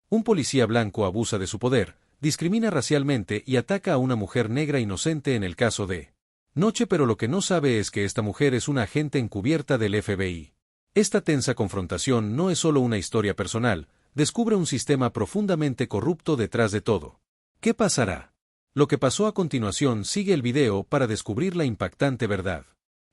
Un policía blanco abusa de su poder, discrimina racialmente y ataca a una mujer negra inocente en el caso de Noche, pero lo que no sabe es que esta mujer es una agente encubierta del FBI. Esta tensa confrontación no es solo una historia personal, descubre un sistema profundamente corrupto detrás de todo. ¿Qué pasará? Lo que pasó a continuación sigue el video para descubrir la impactante verdad.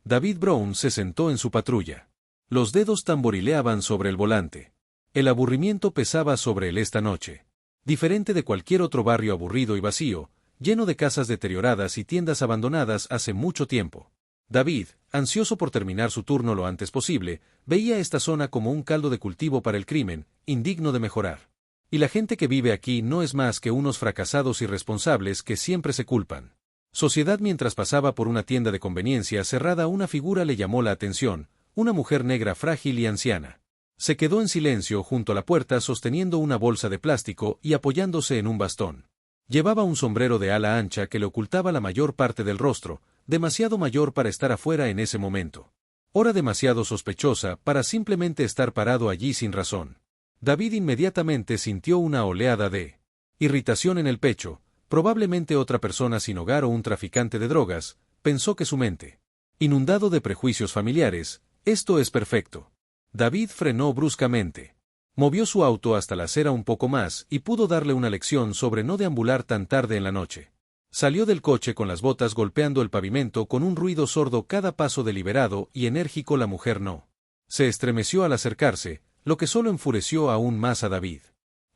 David Brown se sentó en su patrulla. Los dedos tamborileaban sobre el volante. El aburrimiento pesaba sobre él esta noche. Diferente de cualquier otro barrio aburrido y vacío, lleno de casas deterioradas y tiendas abandonadas hace mucho tiempo. David, ansioso por terminar su turno lo antes posible, veía esta zona como un caldo de cultivo para el crimen, indigno de mejorar. Y la gente que vive aquí no es más que unos fracasados irresponsables que siempre se culpan. Sociedad. Mientras pasaba por una tienda de conveniencia cerrada, una figura le llamó la atención, una mujer negra frágil y anciana. Se quedó en silencio junto a la puerta sosteniendo una bolsa de plástico y apoyándose en un bastón. Llevaba un sombrero de ala ancha que le ocultaba la mayor parte del rostro, demasiado mayor para estar afuera en ese momento. Hora demasiado sospechosa para simplemente estar parado allí sin razón. David inmediatamente sintió una oleada de irritación en el pecho, probablemente otra persona sin hogar o un traficante de drogas, pensó que su mente. Inundado de prejuicios familiares, esto es perfecto. David frenó bruscamente. Movió su auto hasta la acera un poco más y pudo darle una lección sobre no deambular tan tarde en la noche. Salió del coche con las botas golpeando el pavimento con un ruido sordo cada paso deliberado y enérgico. La mujer no se estremeció al acercarse, lo que solo enfureció aún más a David.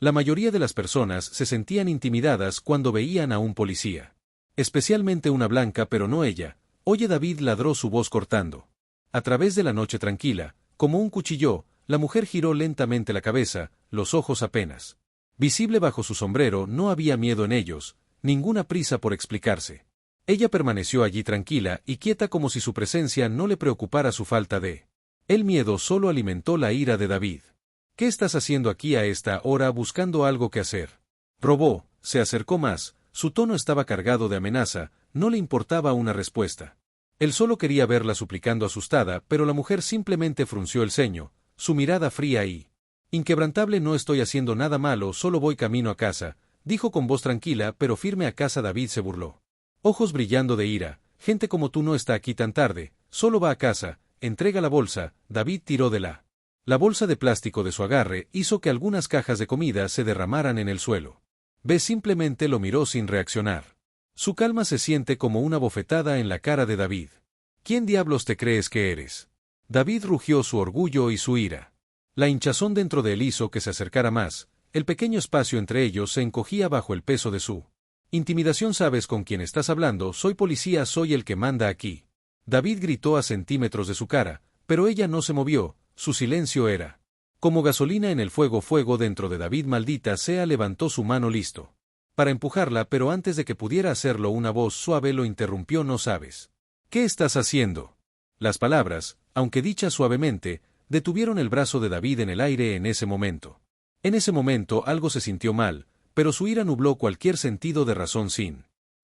La mayoría de las personas se sentían intimidadas cuando veían a un policía. Especialmente una blanca, pero no ella. Oye, David ladró, su voz cortando. A través de la noche tranquila, como un cuchillo, la mujer giró lentamente la cabeza, los ojos apenas visible bajo su sombrero. No había miedo en ellos, ninguna prisa por explicarse. Ella permaneció allí tranquila y quieta como si su presencia no le preocupara su falta de. El miedo solo alimentó la ira de David. ¿Qué estás haciendo aquí a esta hora buscando algo que hacer? Robó, se acercó más, su tono estaba cargado de amenaza, no le importaba una respuesta. Él solo quería verla suplicando asustada, pero la mujer simplemente frunció el ceño, su mirada fría y inquebrantable. No estoy haciendo nada malo, solo voy camino a casa, dijo con voz tranquila pero firme. A casa. David se burló. Ojos brillando de ira, gente como tú no está aquí tan tarde, solo va a casa, entrega la bolsa. David tiró de la bolsa de plástico de su agarre, hizo que algunas cajas de comida se derramaran en el suelo. Ve, simplemente lo miró sin reaccionar. Su calma se siente como una bofetada en la cara de David. ¿Quién diablos te crees que eres? David rugió, su orgullo y su ira. La hinchazón dentro de él hizo que se acercara más, el pequeño espacio entre ellos se encogía bajo el peso de su intimidación. ¿Sabes con quién estás hablando? Soy policía, soy el que manda aquí. David gritó a centímetros de su cara, pero ella no se movió, su silencio era como gasolina en el fuego. Fuego dentro de David. Maldita sea, levantó su mano listo para empujarla, pero antes de que pudiera hacerlo una voz suave lo interrumpió. ¿No sabes qué estás haciendo? Las palabras, aunque dichas suavemente, detuvieron el brazo de David en el aire en ese momento. En ese momento algo se sintió mal, pero su ira nubló cualquier sentido de razón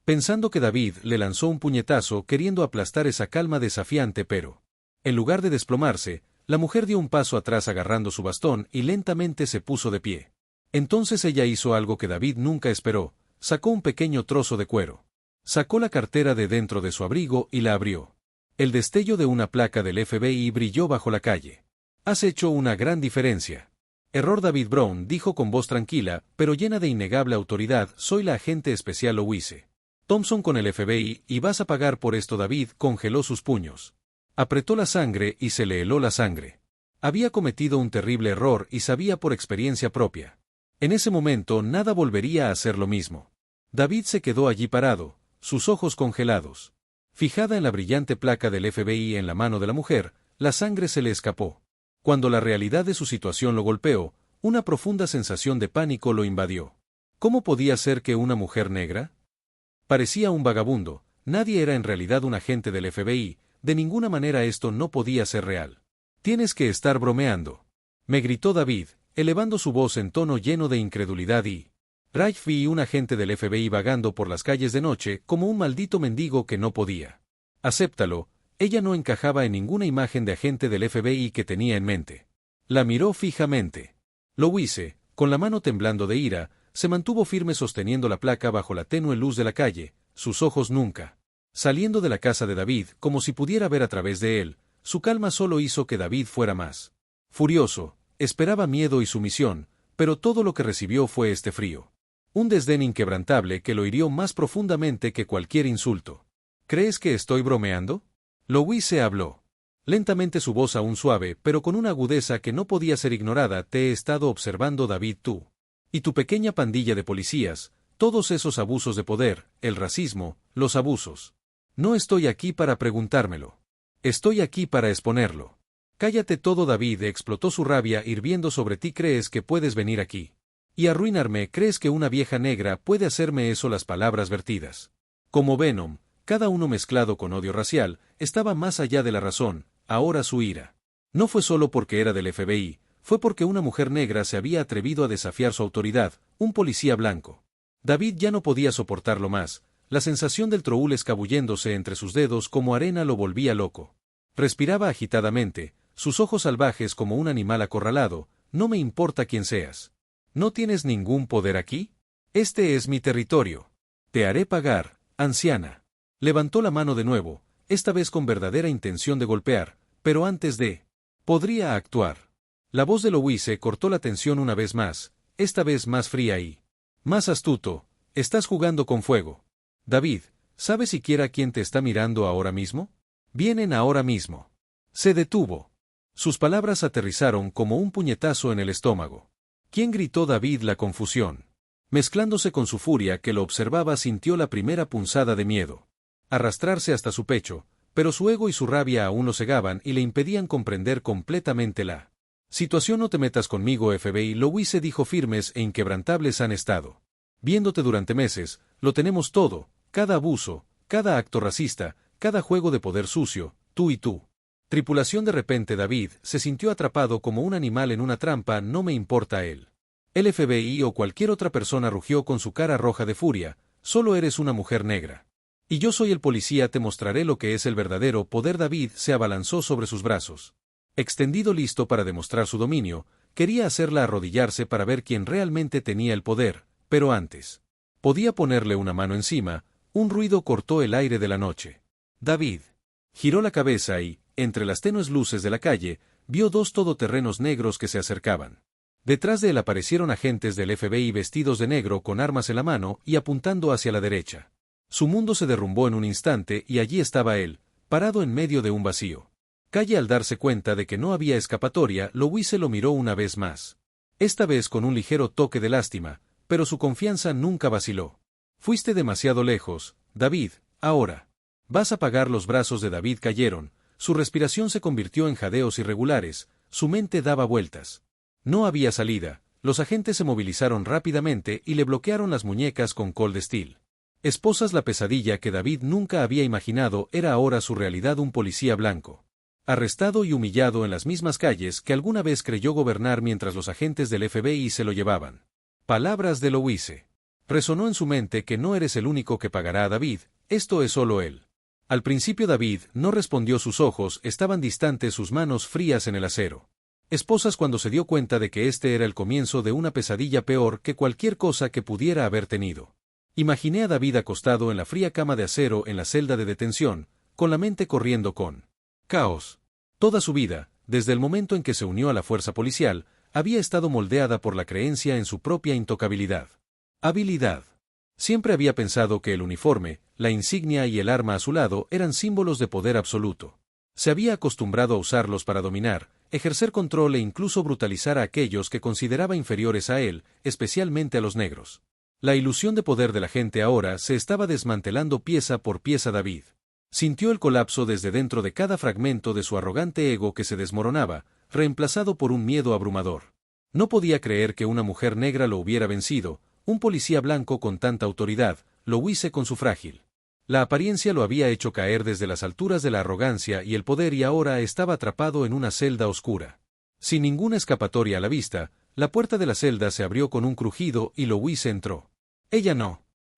pensando que David le lanzó un puñetazo queriendo aplastar esa calma desafiante, pero en lugar de desplomarse, la mujer dio un paso atrás agarrando su bastón y lentamente se puso de pie. Entonces ella hizo algo que David nunca esperó, sacó un pequeño trozo de cuero. Sacó la cartera de dentro de su abrigo y la abrió. El destello de una placa del FBI brilló bajo la calle. Has hecho una gran diferencia. Error. David Brown dijo con voz tranquila, pero llena de innegable autoridad. Soy la agente especial Louise Thompson con el FBI y vas a pagar por esto. David congeló sus puños. Apretó la sangre y se le heló la sangre. Había cometido un terrible error y sabía por experiencia propia. En ese momento nada volvería a ser lo mismo. David se quedó allí parado, sus ojos congelados. Fijada en la brillante placa del FBI en la mano de la mujer, la sangre se le escapó. Cuando la realidad de su situación lo golpeó, una profunda sensación de pánico lo invadió. ¿Cómo podía ser que una mujer negra? Parecía un vagabundo, nadie era en realidad un agente del FBI, de ninguna manera esto no podía ser real. Tienes que estar bromeando. Me gritó David, elevando su voz en tono lleno de incredulidad y Rafe y un agente del FBI vagando por las calles de noche como un maldito mendigo que no podía. Acéptalo, ella no encajaba en ninguna imagen de agente del FBI que tenía en mente. La miró fijamente. Louise, Con la mano temblando de ira, se mantuvo firme sosteniendo la placa bajo la tenue luz de la calle, sus ojos nunca saliendo de la casa de David como si pudiera ver a través de él. Su calma solo hizo que David fuera más furioso, esperaba miedo y sumisión, pero todo lo que recibió fue este frío. Un desdén inquebrantable que lo hirió más profundamente que cualquier insulto. ¿Crees que estoy bromeando? Louise habló. Lentamente, su voz aún suave, pero con una agudeza que no podía ser ignorada. Te he estado observando, David, tú y tu pequeña pandilla de policías, todos esos abusos de poder, el racismo, los abusos. No estoy aquí para preguntármelo. Estoy aquí para exponerlo. Cállate todo, David, explotó su rabia hirviendo sobre ti. ¿Crees que puedes venir aquí y arruinarme? ¿Crees que una vieja negra puede hacerme eso? Las palabras vertidas como Venom, cada uno mezclado con odio racial, estaba más allá de la razón. Ahora su ira no fue solo porque era del FBI, fue porque una mujer negra se había atrevido a desafiar su autoridad, un policía blanco. David ya no podía soportarlo más. La sensación del troul escabulléndose entre sus dedos como arena lo volvía loco. Respiraba agitadamente, sus ojos salvajes como un animal acorralado. No me importa quién seas. ¿No tienes ningún poder aquí? Este es mi territorio. Te haré pagar, anciana. Levantó la mano de nuevo, esta vez con verdadera intención de golpear, pero antes de podría actuar. La voz de Louise cortó la tensión una vez más, esta vez más fría y más astuto. Estás jugando con fuego. David, ¿sabes siquiera quién te está mirando ahora mismo? Vienen ahora mismo. Se detuvo. Sus palabras aterrizaron como un puñetazo en el estómago. ¿Quién? Gritó David. La confusión, mezclándose con su furia que lo observaba, sintió la primera punzada de miedo arrastrarse hasta su pecho, pero su ego y su rabia aún lo cegaban y le impedían comprender completamente la situación. No te metas conmigo, FBI. Louise dijo. Firmes e inquebrantables han estado viéndote durante meses. Lo tenemos todo, cada abuso, cada acto racista, cada juego de poder sucio, tú y tú. Tripulación. De repente David se sintió atrapado como un animal en una trampa. No me importa él. El FBI o cualquier otra persona, rugió con su cara roja de furia. Solo eres una mujer negra. Y yo soy el policía. Te mostraré lo que es el verdadero poder. David se abalanzó sobre sus brazos extendido, listo para demostrar su dominio. Quería hacerla arrodillarse para ver quién realmente tenía el poder, pero antes podía ponerle una mano encima. Un ruido cortó el aire de la noche. David giró la cabeza y, entre las tenues luces de la calle, vio dos todoterrenos negros que se acercaban. Detrás de él aparecieron agentes del FBI vestidos de negro con armas en la mano y apuntando hacia la derecha. Su mundo se derrumbó en un instante y allí estaba él, parado en medio de un vacío. Calle. Al darse cuenta de que no había escapatoria, Louise lo miró una vez más. Esta vez con un ligero toque de lástima, pero su confianza nunca vaciló. Fuiste demasiado lejos, David, ahora vas a pagar. Los brazos de David cayeron, su respiración se convirtió en jadeos irregulares, su mente daba vueltas. No había salida. Los agentes se movilizaron rápidamente y le bloquearon las muñecas con Cold Steel. Esposas. La pesadilla que David nunca había imaginado era ahora su realidad. Un policía blanco arrestado y humillado en las mismas calles que alguna vez creyó gobernar mientras los agentes del FBI se lo llevaban. Palabras de Louise. Resonó en su mente que no eres el único que pagará a David, esto es solo él. Al principio David no respondió. Sus ojos estaban distantes, sus manos frías en el acero. Esposas. Cuando se dio cuenta de que este era el comienzo de una pesadilla peor que cualquier cosa que pudiera haber tenido. Imaginé a David acostado en la fría cama de acero en la celda de detención, con la mente corriendo con caos. Toda su vida, desde el momento en que se unió a la fuerza policial, había estado moldeada por la creencia en su propia intocabilidad. Habilidad. Siempre había pensado que el uniforme, la insignia y el arma a su lado eran símbolos de poder absoluto. Se había acostumbrado a usarlos para dominar, ejercer control e incluso brutalizar a aquellos que consideraba inferiores a él, especialmente a los negros. La ilusión de poder de la gente ahora se estaba desmantelando pieza por pieza. David sintió el colapso desde dentro de cada fragmento de su arrogante ego que se desmoronaba, reemplazado por un miedo abrumador. No podía creer que una mujer negra lo hubiera vencido, un policía blanco con tanta autoridad. Louise con su frágil la apariencia lo había hecho caer desde las alturas de la arrogancia y el poder y ahora estaba atrapado en una celda oscura. Sin ninguna escapatoria a la vista, la puerta de la celda se abrió con un crujido y Louise entró. Ella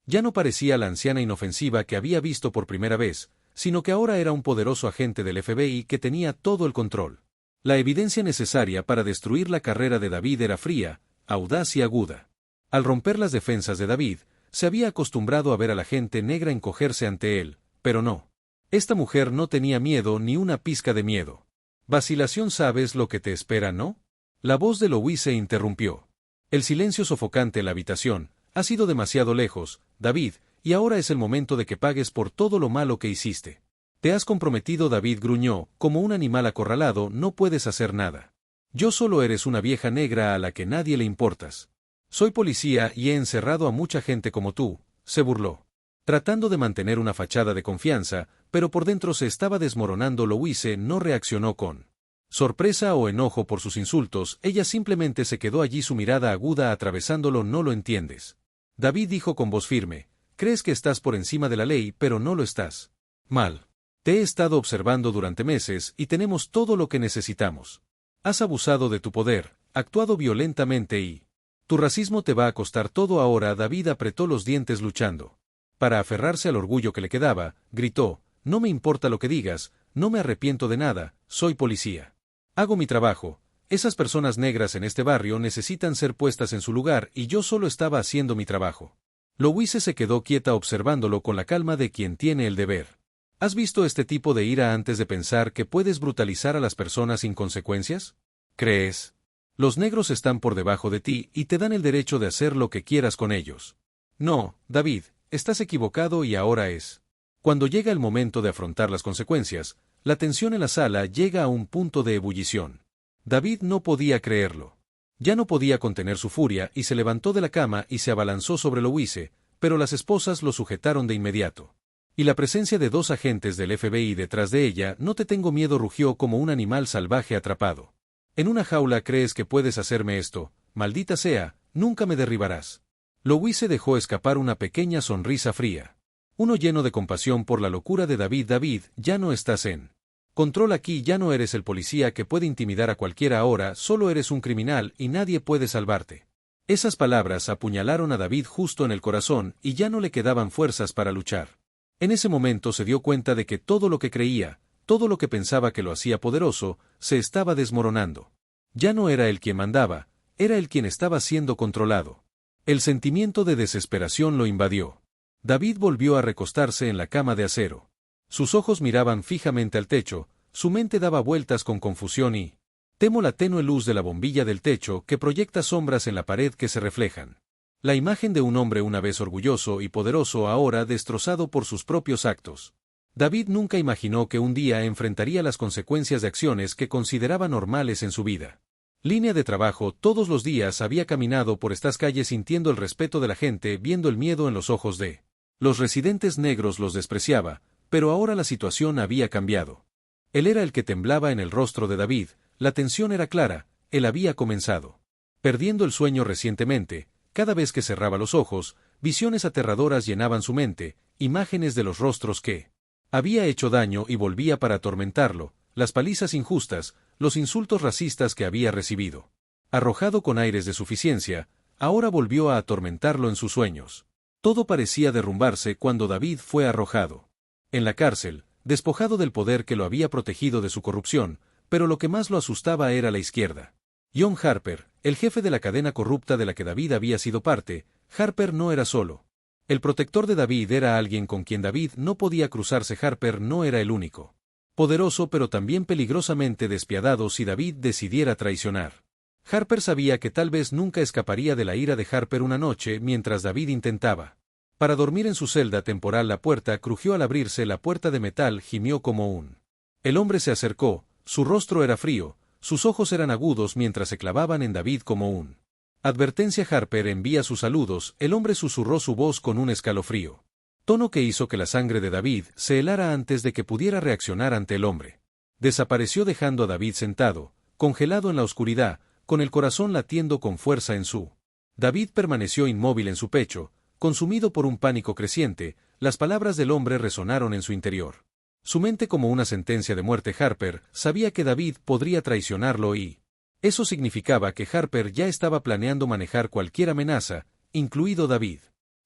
ya no parecía la anciana inofensiva que había visto por primera vez, sino que ahora era un poderoso agente del FBI que tenía todo el control. La evidencia necesaria para destruir la carrera de David era fría, audaz y aguda. Al romper las defensas de David, se había acostumbrado a ver a la gente negra encogerse ante él, pero no. Esta mujer no tenía miedo ni una pizca de miedo. Vacilación, sabes lo que te espera, ¿no? La voz de Louise interrumpió. El silencio sofocante en la habitación. Has ido demasiado lejos, David, y ahora es el momento de que pagues por todo lo malo que hiciste. Te has comprometido, David gruñó, como un animal acorralado, no puedes hacer nada. Yo solo eres una vieja negra a la que nadie le importas. Soy policía y he encerrado a mucha gente como tú, se burló. Tratando de mantener una fachada de confianza, pero por dentro se estaba desmoronando. Louise no reaccionó con sorpresa o enojo por sus insultos, ella simplemente se quedó allí, su mirada aguda atravesándolo. No lo entiendes. David dijo con voz firme, crees que estás por encima de la ley, pero no lo estás. Mal. Te he estado observando durante meses y tenemos todo lo que necesitamos. Has abusado de tu poder, actuado violentamente y tu racismo te va a costar todo ahora. David apretó los dientes luchando. Para aferrarse al orgullo que le quedaba, gritó, no me importa lo que digas, no me arrepiento de nada, soy policía. Hago mi trabajo, esas personas negras en este barrio necesitan ser puestas en su lugar y yo solo estaba haciendo mi trabajo. Louise se quedó quieta observándolo con la calma de quien tiene el deber. ¿Has visto este tipo de ira antes de pensar que puedes brutalizar a las personas sin consecuencias? ¿Crees? Los negros están por debajo de ti y te dan el derecho de hacer lo que quieras con ellos. No, David, estás equivocado y ahora es. Cuando llega el momento de afrontar las consecuencias, la tensión en la sala llega a un punto de ebullición. David no podía creerlo. Ya no podía contener su furia y se levantó de la cama y se abalanzó sobre Louise, pero las esposas lo sujetaron de inmediato. Y la presencia de 2 agentes del FBI detrás de ella. No te tengo miedo, rugió como un animal salvaje atrapado. En una jaula. ¿Crees que puedes hacerme esto? Maldita sea, nunca me derribarás. Louise dejó escapar una pequeña sonrisa fría. Uno lleno de compasión por la locura de David. David, ya no estás en control aquí, ya no eres el policía que puede intimidar a cualquiera ahora, solo eres un criminal y nadie puede salvarte. Esas palabras apuñalaron a David justo en el corazón y ya no le quedaban fuerzas para luchar. En ese momento se dio cuenta de que todo lo que creía, todo lo que pensaba que lo hacía poderoso, se estaba desmoronando. Ya no era él quien mandaba, era él quien estaba siendo controlado. El sentimiento de desesperación lo invadió. David volvió a recostarse en la cama de acero. Sus ojos miraban fijamente al techo, su mente daba vueltas con confusión y temo la tenue luz de la bombilla del techo que proyecta sombras en la pared que se reflejan. La imagen de un hombre una vez orgulloso y poderoso, ahora destrozado por sus propios actos. David nunca imaginó que un día enfrentaría las consecuencias de acciones que consideraba normales en su vida. Línea de trabajo. Todos los días había caminado por estas calles sintiendo el respeto de la gente, viendo el miedo en los ojos de los residentes negros. Los despreciaba, pero ahora la situación había cambiado. Él era el que temblaba en el rostro de David, la tensión era clara, él había comenzado perdiendo el sueño recientemente. Cada vez que cerraba los ojos, visiones aterradoras llenaban su mente, imágenes de los rostros que había hecho daño y volvía para atormentarlo, las palizas injustas, los insultos racistas que había recibido. Arrojado con aires de suficiencia, ahora volvió a atormentarlo en sus sueños. Todo parecía derrumbarse cuando David fue arrojado en la cárcel, despojado del poder que lo había protegido de su corrupción, pero lo que más lo asustaba era la izquierda. John Harper, el jefe de la cadena corrupta de la que David había sido parte. Harper no era solo el protector de David, era alguien con quien David no podía cruzarse. Harper no era el único poderoso, pero también peligrosamente despiadado si David decidiera traicionar. Harper sabía que tal vez nunca escaparía de la ira de Harper. Una noche, mientras David intentaba para dormir en su celda temporal, la puerta crujió al abrirse. La puerta de metal gimió como un el hombre se acercó, su rostro era frío, sus ojos eran agudos mientras se clavaban en David como un advertencia. Harper envía sus saludos. El hombre susurró su voz con un escalofrío, tono que hizo que la sangre de David se helara antes de que pudiera reaccionar ante el hombre. Desapareció dejando a David sentado, congelado en la oscuridad, con el corazón latiendo con fuerza en su. David permaneció inmóvil en su pecho, consumido por un pánico creciente. Las palabras del hombre resonaron en su interior. Su mente como una sentencia de muerte. Harper sabía que David podría traicionarlo y eso significaba que Harper ya estaba planeando manejar cualquier amenaza, incluido David.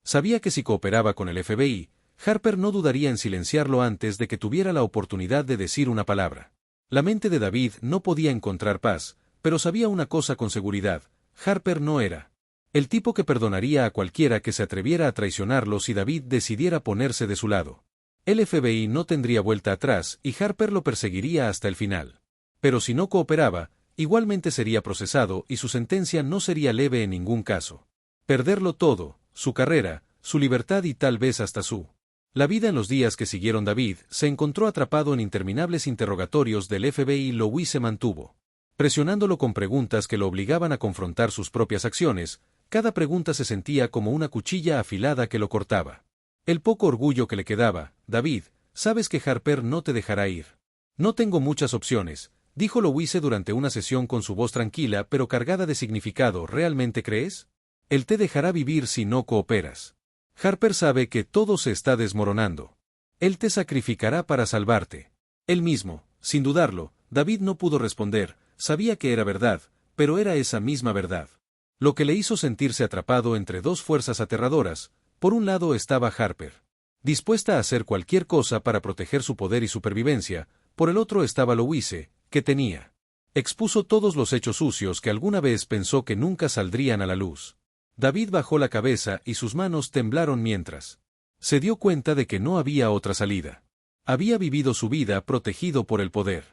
Sabía que si cooperaba con el FBI, Harper no dudaría en silenciarlo antes de que tuviera la oportunidad de decir una palabra. La mente de David no podía encontrar paz, pero sabía una cosa con seguridad: Harper no era el tipo que perdonaría a cualquiera que se atreviera a traicionarlo si David decidiera ponerse de su lado. El FBI no tendría vuelta atrás y Harper lo perseguiría hasta el final. Pero si no cooperaba, igualmente sería procesado y su sentencia no sería leve en ningún caso. Perderlo todo, su carrera, su libertad y tal vez hasta la vida. En los días que siguieron, David se encontró atrapado en interminables interrogatorios del FBI. Louis se mantuvo presionándolo con preguntas que lo obligaban a confrontar sus propias acciones. Cada pregunta se sentía como una cuchilla afilada que lo cortaba. El poco orgullo que le quedaba. David, sabes que Harper no te dejará ir. No tengo muchas opciones, dijo Louise durante una sesión con su voz tranquila pero cargada de significado. ¿Realmente crees? Él te dejará vivir si no cooperas. Harper sabe que todo se está desmoronando. Él te sacrificará para salvarte. Él mismo, sin dudarlo. David no pudo responder, sabía que era verdad, pero era esa misma verdad lo que le hizo sentirse atrapado entre dos fuerzas aterradoras. Por un lado estaba Harper, dispuesta a hacer cualquier cosa para proteger su poder y supervivencia. Por el otro estaba Louise, que expuso todos los hechos sucios que alguna vez pensó que nunca saldrían a la luz. David bajó la cabeza y sus manos temblaron mientras se dio cuenta de que no había otra salida. Había vivido su vida protegido por el poder,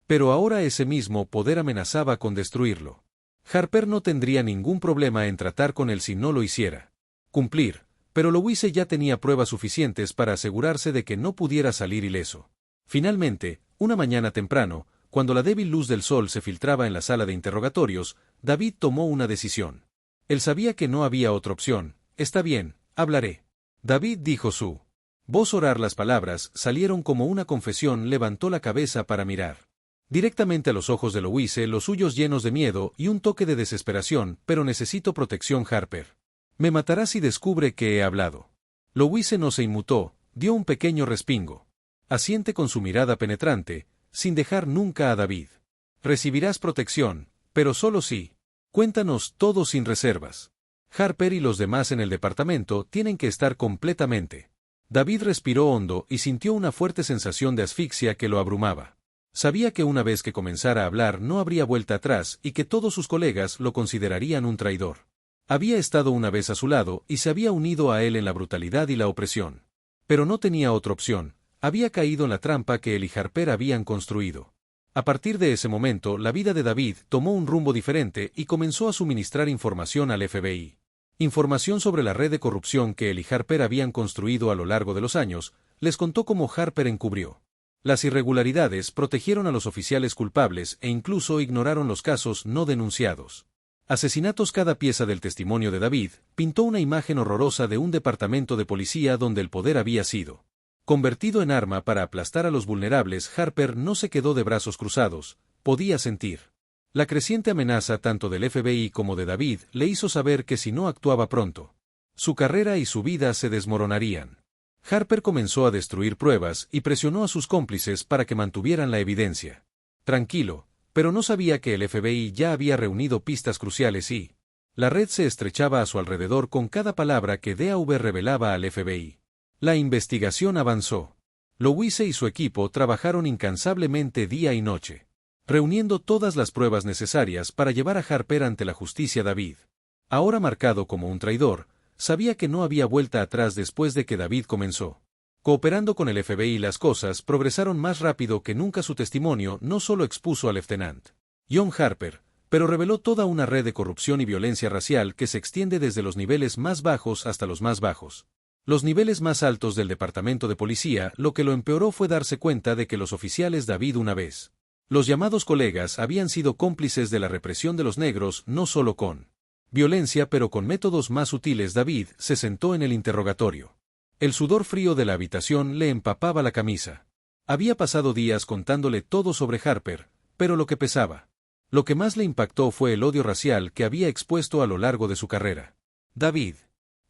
pero ahora ese mismo poder amenazaba con destruirlo. Harper no tendría ningún problema en tratar con él si no lo hiciera cumplir, pero Louise ya tenía pruebas suficientes para asegurarse de que no pudiera salir ileso. Finalmente, una mañana temprano, cuando la débil luz del sol se filtraba en la sala de interrogatorios, David tomó una decisión. Él sabía que no había otra opción. Está bien, hablaré. David dijo, su voz orar. Las palabras salieron como una confesión. Levantó la cabeza para mirar directamente a los ojos de Louise, los suyos llenos de miedo y un toque de desesperación. Pero necesito protección, Harper. Me matará si descubre que he hablado. Louise no se inmutó, dio un pequeño respingo. Asiente con su mirada penetrante, sin dejar nunca a David. Recibirás protección, pero solo si. Cuéntanos todo sin reservas. Harper y los demás en el departamento tienen que estar completamente. David respiró hondo y sintió una fuerte sensación de asfixia que lo abrumaba. Sabía que una vez que comenzara a hablar no habría vuelta atrás y que todos sus colegas lo considerarían un traidor. Había estado una vez a su lado y se había unido a él en la brutalidad y la opresión. Pero no tenía otra opción. Había caído en la trampa que él y Harper habían construido. A partir de ese momento, la vida de David tomó un rumbo diferente y comenzó a suministrar información al FBI. Información sobre la red de corrupción que él y Harper habían construido a lo largo de los años. Les contó cómo Harper encubrió las irregularidades, protegieron a los oficiales culpables e incluso ignoraron los casos no denunciados. Asesinatos. Cada pieza del testimonio de David pintó una imagen horrorosa de un departamento de policía donde el poder había sido convertido en arma para aplastar a los vulnerables. Harper no se quedó de brazos cruzados, podía sentir la creciente amenaza tanto del FBI como de David. Le hizo saber que si no actuaba pronto, su carrera y su vida se desmoronarían. Harper comenzó a destruir pruebas y presionó a sus cómplices para que mantuvieran la evidencia. Tranquilo, pero no sabía que el FBI ya había reunido pistas cruciales y la red se estrechaba a su alrededor con cada palabra que DAV revelaba al FBI. La investigación avanzó. Louise y su equipo trabajaron incansablemente día y noche, reuniendo todas las pruebas necesarias para llevar a Harper ante la justicia. David, ahora marcado como un traidor, sabía que no había vuelta atrás después de que David comenzó cooperando con el FBI. Las cosas progresaron más rápido que nunca. Su testimonio no solo expuso al Lieutenant John Harper, pero reveló toda una red de corrupción y violencia racial que se extiende desde los niveles más bajos hasta los más bajos. Los niveles más altos del departamento de policía. Lo que lo empeoró fue darse cuenta de que los oficiales David, una vez los llamados colegas, habían sido cómplices de la represión de los negros, no solo con violencia pero con métodos más sutiles. David se sentó en el interrogatorio. El sudor frío de la habitación le empapaba la camisa. Había pasado días contándole todo sobre Harper, pero lo que pesaba, lo que más le impactó fue el odio racial que había expuesto a lo largo de su carrera. David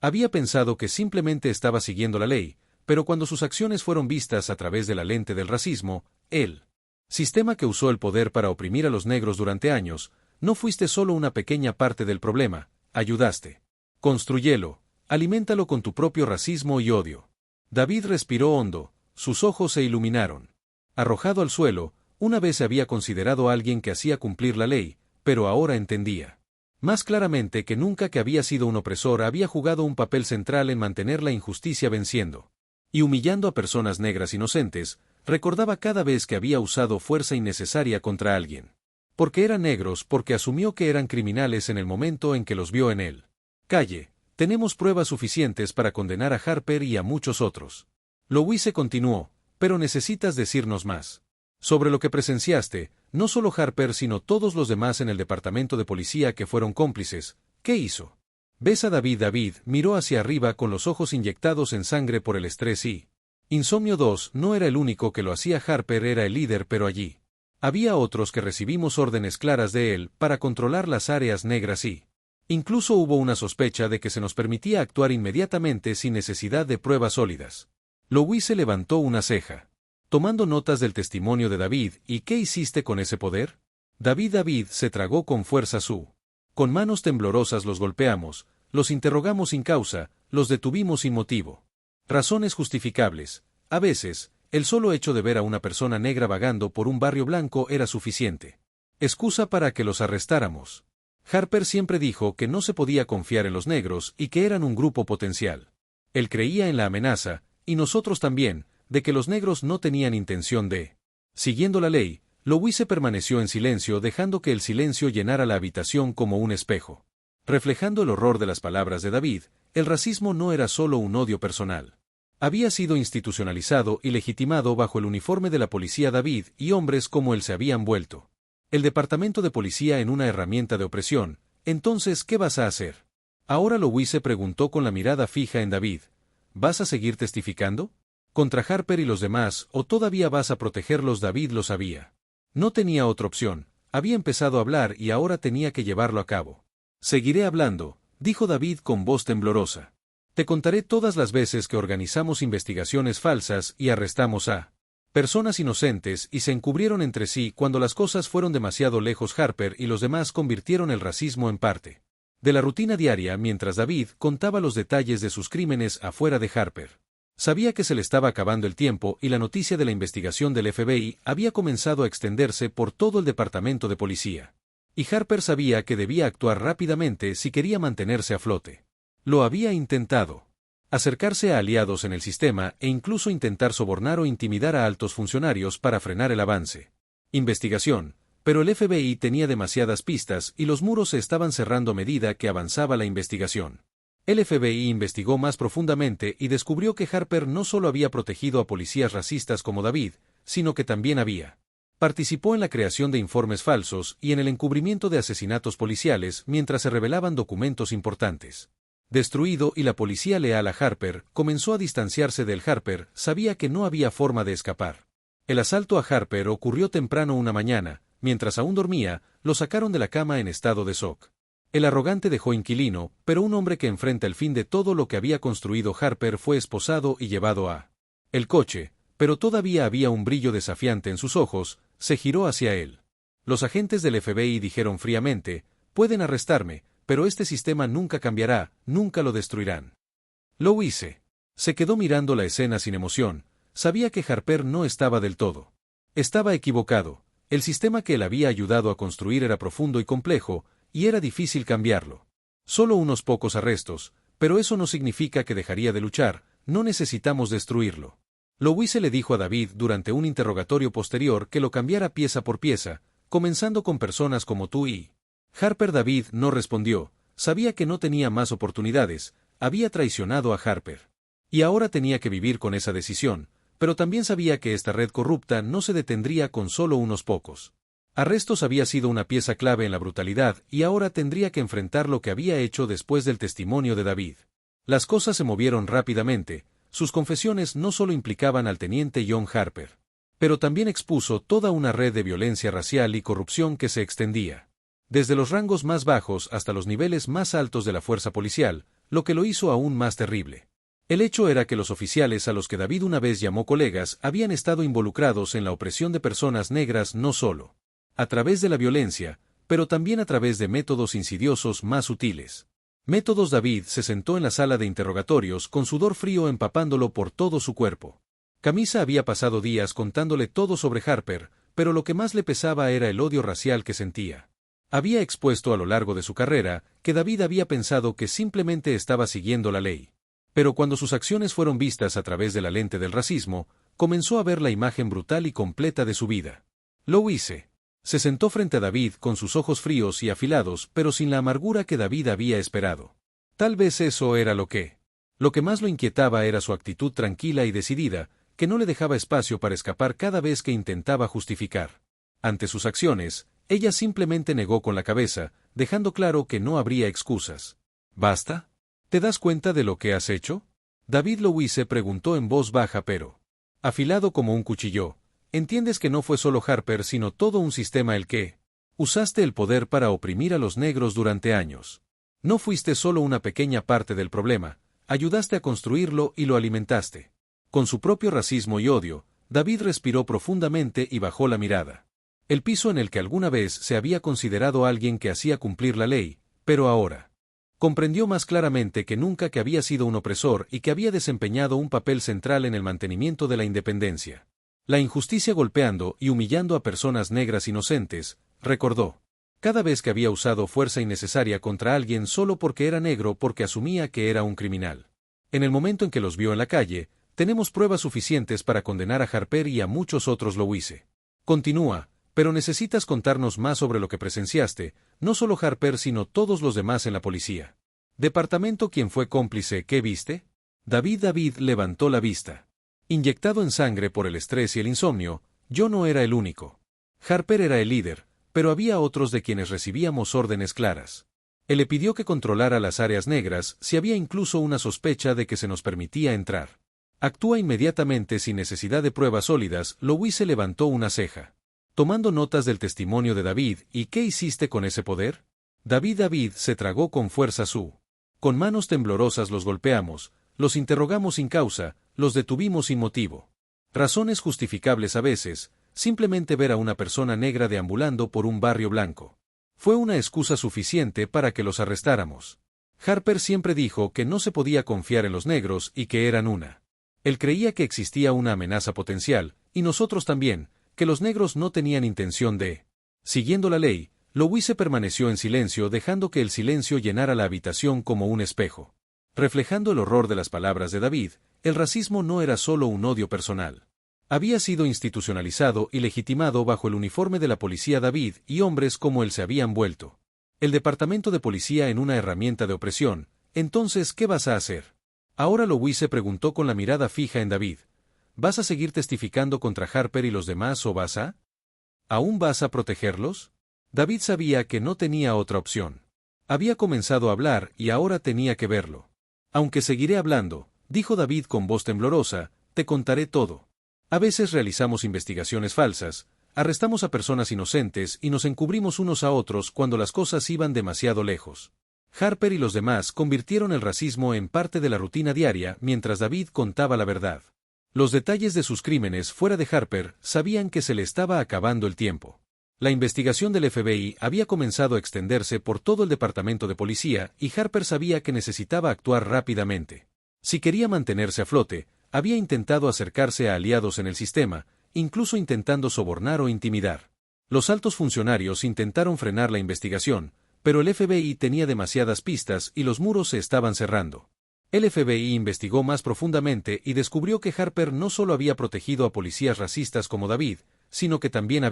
había pensado que simplemente estaba siguiendo la ley, pero cuando sus acciones fueron vistas a través de la lente del racismo, el sistema que usó el poder para oprimir a los negros durante años, no fuiste solo una pequeña parte del problema, ayudaste. Constrúyelo, aliméntalo con tu propio racismo y odio. David respiró hondo, sus ojos se iluminaron. Arrojado al suelo, una vez se había considerado a alguien que hacía cumplir la ley, pero ahora entendía. Más claramente que nunca que había sido un opresor había jugado un papel central en mantener la injusticia venciendo. Y humillando a personas negras inocentes, recordaba cada vez que había usado fuerza innecesaria contra alguien. Porque eran negros, porque asumió que eran criminales en el momento en que los vio en él. Calle, tenemos pruebas suficientes para condenar a Harper y a muchos otros. Louise continuó, pero necesitas decirnos más. Sobre lo que presenciaste, no solo Harper sino todos los demás en el departamento de policía que fueron cómplices, ¿qué hizo? ¿Ves a David? David miró hacia arriba con los ojos inyectados en sangre por el estrés y... Insomnio 2 no era el único que lo hacía. Harper era el líder, pero allí había otros que recibimos órdenes claras de él para controlar las áreas negras y... Incluso hubo una sospecha de que se nos permitía actuar inmediatamente sin necesidad de pruebas sólidas. Louise levantó una ceja. Tomando notas del testimonio de David, ¿y qué hiciste con ese poder? David se tragó con fuerza su. Con manos temblorosas los golpeamos, los interrogamos sin causa, los detuvimos sin motivo. Razones justificables. A veces, el solo hecho de ver a una persona negra vagando por un barrio blanco era suficiente. Excusa para que los arrestáramos. Harper siempre dijo que no se podía confiar en los negros y que eran un grupo potencial. Él creía en la amenaza, y nosotros también, de que los negros no tenían intención de. Siguiendo la ley, Louise permaneció en silencio dejando que el silencio llenara la habitación como un espejo. Reflejando el horror de las palabras de David, el racismo no era solo un odio personal. Había sido institucionalizado y legitimado bajo el uniforme de la policía. David y hombres como él se habían vuelto el departamento de policía en una herramienta de opresión. Entonces, ¿qué vas a hacer? Ahora Louise preguntó con la mirada fija en David. ¿Vas a seguir testificando? ¿Contra Harper y los demás, o todavía vas a protegerlos? David lo sabía. No tenía otra opción, había empezado a hablar y ahora tenía que llevarlo a cabo. Seguiré hablando, dijo David con voz temblorosa. Te contaré todas las veces que organizamos investigaciones falsas y arrestamos a personas inocentes y se encubrieron entre sí cuando las cosas fueron demasiado lejos. Harper y los demás convirtieron el racismo en parte de la rutina diaria mientras David contaba los detalles de sus crímenes afuera de Harper. Sabía que se le estaba acabando el tiempo y la noticia de la investigación del FBI había comenzado a extenderse por todo el departamento de policía. Y Harper sabía que debía actuar rápidamente si quería mantenerse a flote. Lo había intentado. Acercarse a aliados en el sistema e incluso intentar sobornar o intimidar a altos funcionarios para frenar el avance. Investigación, pero el FBI tenía demasiadas pistas y los muros se estaban cerrando a medida que avanzaba la investigación. El FBI investigó más profundamente y descubrió que Harper no solo había protegido a policías racistas como David, sino que también participó en la creación de informes falsos y en el encubrimiento de asesinatos policiales mientras se revelaban documentos importantes. Destruido y la policía leal a Harper comenzó a distanciarse del. Harper sabía que no había forma de escapar. El asalto a Harper ocurrió temprano una mañana, mientras aún dormía, lo sacaron de la cama en estado de shock. El arrogante dejó inquilino, pero un hombre que enfrenta el fin de todo lo que había construido. Harper fue esposado y llevado a el coche, pero todavía había un brillo desafiante en sus ojos. Se giró hacia él. Los agentes del FBI dijeron fríamente, pueden arrestarme, pero este sistema nunca cambiará, nunca lo destruirán. Louise se quedó mirando la escena sin emoción, sabía que Harper no estaba del todo. Estaba equivocado, el sistema que él había ayudado a construir era profundo y complejo, y era difícil cambiarlo. Solo unos pocos arrestos, pero eso no significa que dejaría de luchar, no necesitamos destruirlo. Louise le dijo a David durante un interrogatorio posterior que lo cambiara pieza por pieza, comenzando con personas como tú y Harper. David no respondió, sabía que no tenía más oportunidades, había traicionado a Harper. Y ahora tenía que vivir con esa decisión, pero también sabía que esta red corrupta no se detendría con solo unos pocos arrestos. Había sido una pieza clave en la brutalidad y ahora tendría que enfrentar lo que había hecho después del testimonio de David. Las cosas se movieron rápidamente, sus confesiones no solo implicaban al teniente John Harper, pero también expuso toda una red de violencia racial y corrupción que se extendía desde los rangos más bajos hasta los niveles más altos de la fuerza policial, lo que lo hizo aún más terrible. El hecho era que los oficiales a los que David una vez llamó colegas habían estado involucrados en la opresión de personas negras no solo a través de la violencia, pero también a través de métodos insidiosos más sutiles. Métodos. David se sentó en la sala de interrogatorios con sudor frío empapándolo por todo su cuerpo. Camisa había pasado días contándole todo sobre Harper, pero lo que más le pesaba era el odio racial que sentía. Había expuesto a lo largo de su carrera que David había pensado que simplemente estaba siguiendo la ley. Pero cuando sus acciones fueron vistas a través de la lente del racismo, comenzó a ver la imagen brutal y completa de su vida. Lo hice. Se sentó frente a David con sus ojos fríos y afilados, pero sin la amargura que David había esperado. Tal vez eso era lo que más lo inquietaba era su actitud tranquila y decidida, que no le dejaba espacio para escapar cada vez que intentaba justificar. Ante sus acciones, ella simplemente negó con la cabeza, dejando claro que no habría excusas. ¿Basta? ¿Te das cuenta de lo que has hecho? David Louise preguntó en voz baja pero afilado como un cuchillo. ¿Entiendes que no fue solo Harper sino todo un sistema el que usaste el poder para oprimir a los negros durante años? No fuiste solo una pequeña parte del problema, ayudaste a construirlo y lo alimentaste. Con su propio racismo y odio, David respiró profundamente y bajó la mirada. El piso en el que alguna vez se había considerado alguien que hacía cumplir la ley, pero ahora comprendió más claramente que nunca que había sido un opresor y que había desempeñado un papel central en el mantenimiento de la independencia. La injusticia golpeando y humillando a personas negras inocentes, recordó. Cada vez que había usado fuerza innecesaria contra alguien solo porque era negro porque asumía que era un criminal. En el momento en que los vio en la calle, tenemos pruebas suficientes para condenar a Harper y a muchos otros Louise. Continúa, pero necesitas contarnos más sobre lo que presenciaste, no solo Harper sino todos los demás en la policía. ¿Departamento quién fue cómplice? ¿Qué viste? David levantó la vista. Inyectado en sangre por el estrés y el insomnio, yo no era el único. Harper era el líder, pero había otros de quienes recibíamos órdenes claras. Él le pidió que controlara las áreas negras si había incluso una sospecha de que se nos permitía entrar. Actúa inmediatamente sin necesidad de pruebas sólidas. Louise levantó una ceja. Tomando notas del testimonio de David, ¿y qué hiciste con ese poder? David se tragó con fuerza con manos temblorosas los golpeamos, los interrogamos sin causa, los detuvimos sin motivo. Razones justificables a veces, simplemente ver a una persona negra deambulando por un barrio blanco. Fue una excusa suficiente para que los arrestáramos. Harper siempre dijo que no se podía confiar en los negros y que eran una. Él creía que existía una amenaza potencial, y nosotros también, que los negros no tenían intención de. Siguiendo la ley, Louise permaneció en silencio dejando que el silencio llenara la habitación como un espejo. Reflejando el horror de las palabras de David, el racismo no era solo un odio personal. Había sido institucionalizado y legitimado bajo el uniforme de la policía. David y hombres como él se habían vuelto el departamento de policía en una herramienta de opresión. Entonces, ¿qué vas a hacer? Ahora Louise preguntó con la mirada fija en David. ¿Vas a seguir testificando contra Harper y los demás o vas a? ¿Aún vas a protegerlos? David sabía que no tenía otra opción. Había comenzado a hablar y ahora tenía que verlo. Aunque seguiré hablando, dijo David con voz temblorosa, te contaré todo. A veces realizamos investigaciones falsas, arrestamos a personas inocentes y nos encubrimos unos a otros cuando las cosas iban demasiado lejos. Harper y los demás convirtieron el racismo en parte de la rutina diaria mientras David contaba la verdad. Los detalles de sus crímenes fuera de Harper sabían que se le estaba acabando el tiempo. La investigación del FBI había comenzado a extenderse por todo el departamento de policía y Harper sabía que necesitaba actuar rápidamente. Si quería mantenerse a flote, había intentado acercarse a aliados en el sistema, incluso intentando sobornar o intimidar. Los altos funcionarios intentaron frenar la investigación, pero el FBI tenía demasiadas pistas y los muros se estaban cerrando. El FBI investigó más profundamente y descubrió que Harper no solo había protegido a policías racistas como David, sino que también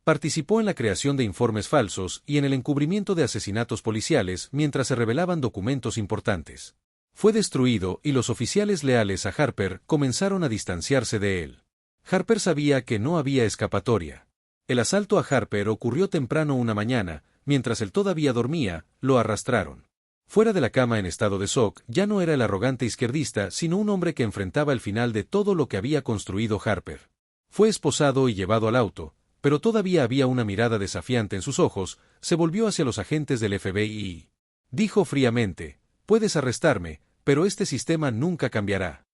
participó en la creación de informes falsos y en el encubrimiento de asesinatos policiales mientras se revelaban documentos importantes. Fue destruido y los oficiales leales a Harper comenzaron a distanciarse de él. Harper sabía que no había escapatoria. El asalto a Harper ocurrió temprano una mañana, mientras él todavía dormía, lo arrastraron. Fuera de la cama en estado de shock, ya no era el arrogante izquierdista, sino un hombre que enfrentaba el final de todo lo que había construido Harper. Fue esposado y llevado al auto, pero todavía había una mirada desafiante en sus ojos. Se volvió hacia los agentes del FBI y dijo fríamente, puedes arrestarme, pero este sistema nunca cambiará.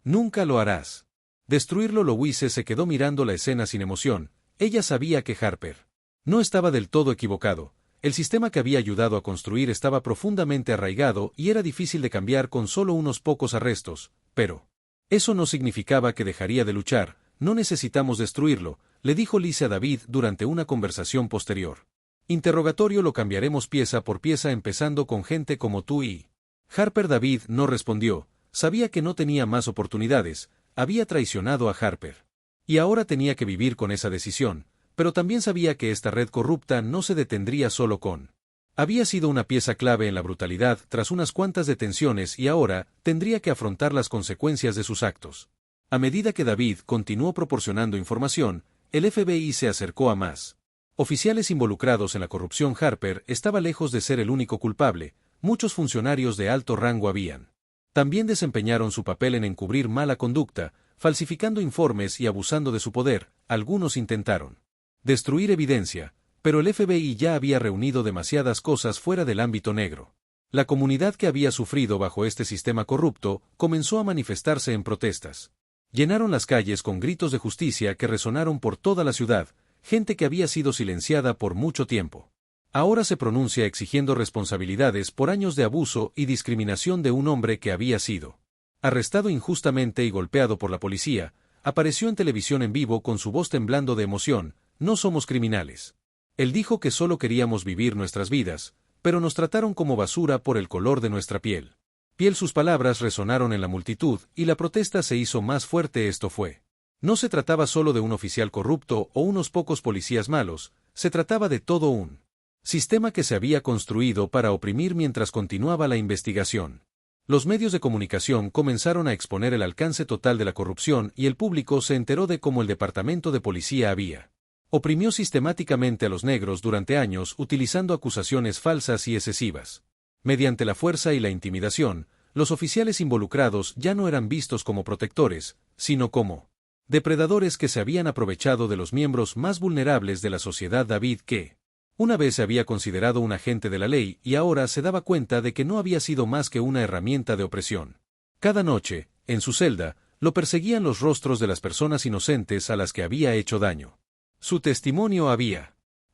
Nunca lo harás. Destruirlo. Louise se quedó mirando la escena sin emoción. Ella sabía que Harper no estaba del todo equivocado. El sistema que había ayudado a construir estaba profundamente arraigado y era difícil de cambiar con solo unos pocos arrestos, pero eso no significaba que dejaría de luchar. No necesitamos destruirlo, le dijo Lise a David durante una conversación posterior. Interrogatorio lo cambiaremos pieza por pieza empezando con gente como tú y... Harper. David no respondió, sabía que no tenía más oportunidades, había traicionado a Harper. Y ahora tenía que vivir con esa decisión, pero también sabía que esta red corrupta no se detendría solo con... Había sido una pieza clave en la brutalidad tras unas cuantas detenciones y ahora tendría que afrontar las consecuencias de sus actos. A medida que David continuó proporcionando información, el FBI se acercó a más oficiales involucrados en la corrupción. Harper estaba lejos de ser el único culpable, muchos funcionarios de alto rango habían. También desempeñaron su papel en encubrir mala conducta, falsificando informes y abusando de su poder. Algunos intentaron destruir evidencia, pero el FBI ya había reunido demasiadas cosas fuera del ámbito negro. La comunidad que había sufrido bajo este sistema corrupto comenzó a manifestarse en protestas. Llenaron las calles con gritos de justicia que resonaron por toda la ciudad, gente que había sido silenciada por mucho tiempo. Ahora se pronuncia exigiendo responsabilidades por años de abuso y discriminación de un hombre que había sido arrestado injustamente y golpeado por la policía. Apareció en televisión en vivo con su voz temblando de emoción. No somos criminales. Él dijo que solo queríamos vivir nuestras vidas, pero nos trataron como basura por el color de nuestra piel. Sus palabras resonaron en la multitud y la protesta se hizo más fuerte. Esto fue. No se trataba solo de un oficial corrupto o unos pocos policías malos, se trataba de todo un sistema que se había construido para oprimir mientras continuaba la investigación. Los medios de comunicación comenzaron a exponer el alcance total de la corrupción y el público se enteró de cómo el departamento de policía había oprimió sistemáticamente a los negros durante años utilizando acusaciones falsas y excesivas. Mediante la fuerza y la intimidación, los oficiales involucrados ya no eran vistos como protectores, sino como depredadores que se habían aprovechado de los miembros más vulnerables de la sociedad. David, que una vez se había considerado un agente de la ley y ahora se daba cuenta de que no había sido más que una herramienta de opresión. Cada noche, en su celda, lo perseguían los rostros de las personas inocentes a las que había hecho daño. Su testimonio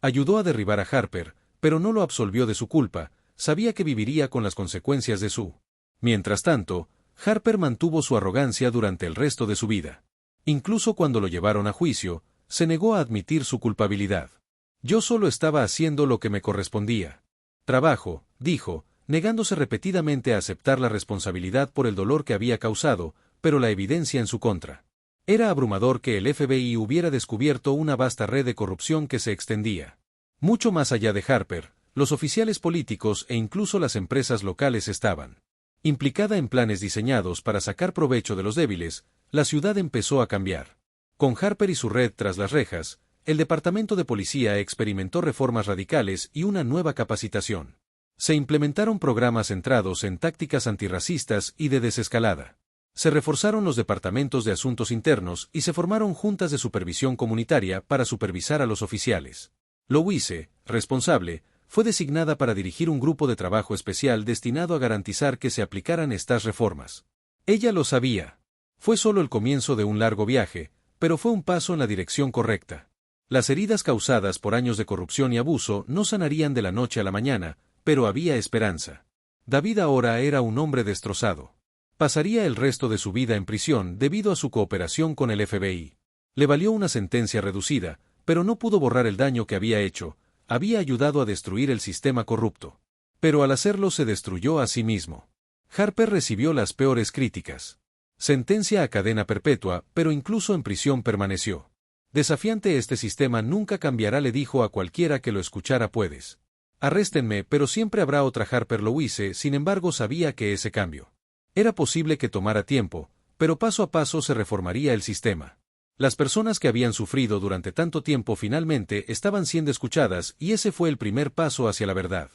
ayudó a derribar a Harper, pero no lo absolvió de su culpa, sabía que viviría con las consecuencias de su. Mientras tanto, Harper mantuvo su arrogancia durante el resto de su vida. Incluso cuando lo llevaron a juicio, se negó a admitir su culpabilidad. Yo solo estaba haciendo lo que me correspondía. Trabajo, dijo, negándose repetidamente a aceptar la responsabilidad por el dolor que había causado, pero la evidencia en su contra. Era abrumador que el FBI hubiera descubierto una vasta red de corrupción que se extendía mucho más allá de Harper. Los oficiales políticos e incluso las empresas locales estaban implicada en planes diseñados para sacar provecho de los débiles. La ciudad empezó a cambiar. Con Harper y su red tras las rejas, el departamento de policía experimentó reformas radicales y una nueva capacitación. Se implementaron programas centrados en tácticas antirracistas y de desescalada. Se reforzaron los departamentos de asuntos internos y se formaron juntas de supervisión comunitaria para supervisar a los oficiales. Louise, responsable, fue designada para dirigir un grupo de trabajo especial destinado a garantizar que se aplicaran estas reformas. Ella lo sabía. Fue solo el comienzo de un largo viaje, pero fue un paso en la dirección correcta. Las heridas causadas por años de corrupción y abuso no sanarían de la noche a la mañana, pero había esperanza. David ahora era un hombre destrozado. Pasaría el resto de su vida en prisión debido a su cooperación con el FBI. Le valió una sentencia reducida, pero no pudo borrar el daño que había hecho. Había ayudado a destruir el sistema corrupto. Pero al hacerlo se destruyó a sí mismo. Harper recibió las peores críticas. Sentencia a cadena perpetua, pero incluso en prisión permaneció. Desafiante, este sistema nunca cambiará, le dijo a cualquiera que lo escuchara. Puedes arréstenme, pero siempre habrá otra Harper. Louise, sin embargo, sabía que ese cambio era posible, que tomara tiempo, pero paso a paso se reformaría el sistema. Las personas que habían sufrido durante tanto tiempo finalmente estaban siendo escuchadas y ese fue el primer paso hacia la verdad.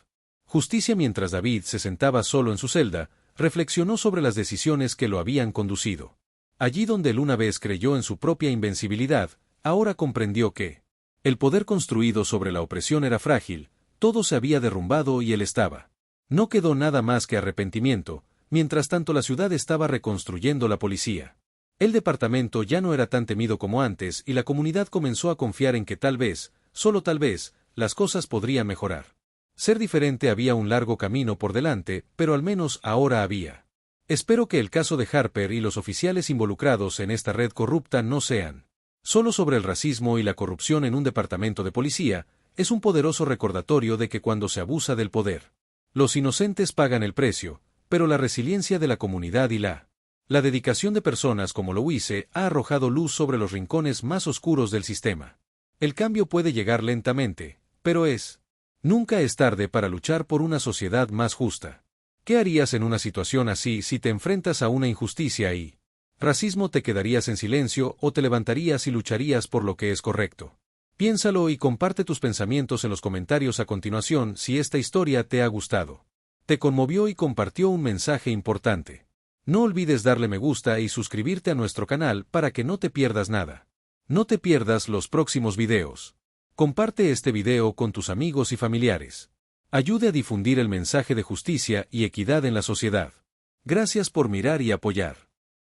Justicia. Mientras David se sentaba solo en su celda, reflexionó sobre las decisiones que lo habían conducido. Allí donde él una vez creyó en su propia invencibilidad, ahora comprendió que el poder construido sobre la opresión era frágil, todo se había derrumbado y él estaba. No quedó nada más que arrepentimiento. Mientras tanto, la ciudad estaba reconstruyendo la policía. El departamento ya no era tan temido como antes y la comunidad comenzó a confiar en que tal vez, solo tal vez, las cosas podrían mejorar. Ser diferente. Había un largo camino por delante, pero al menos ahora había. Espero que el caso de Harper y los oficiales involucrados en esta red corrupta no sean solo sobre el racismo y la corrupción en un departamento de policía. Es un poderoso recordatorio de que cuando se abusa del poder, los inocentes pagan el precio, pero la resiliencia de la comunidad y la dedicación de personas como Louise ha arrojado luz sobre los rincones más oscuros del sistema. El cambio puede llegar lentamente, pero nunca es tarde para luchar por una sociedad más justa. ¿Qué harías en una situación así si te enfrentas a una injusticia y racismo? ¿Te quedarías en silencio o te levantarías y lucharías por lo que es correcto? Piénsalo y comparte tus pensamientos en los comentarios a continuación si esta historia te ha gustado, te conmovió y compartió un mensaje importante. No olvides darle me gusta y suscribirte a nuestro canal para que no te pierdas nada. No te pierdas los próximos videos. Comparte este video con tus amigos y familiares. Ayude a difundir el mensaje de justicia y equidad en la sociedad. Gracias por mirar y apoyar.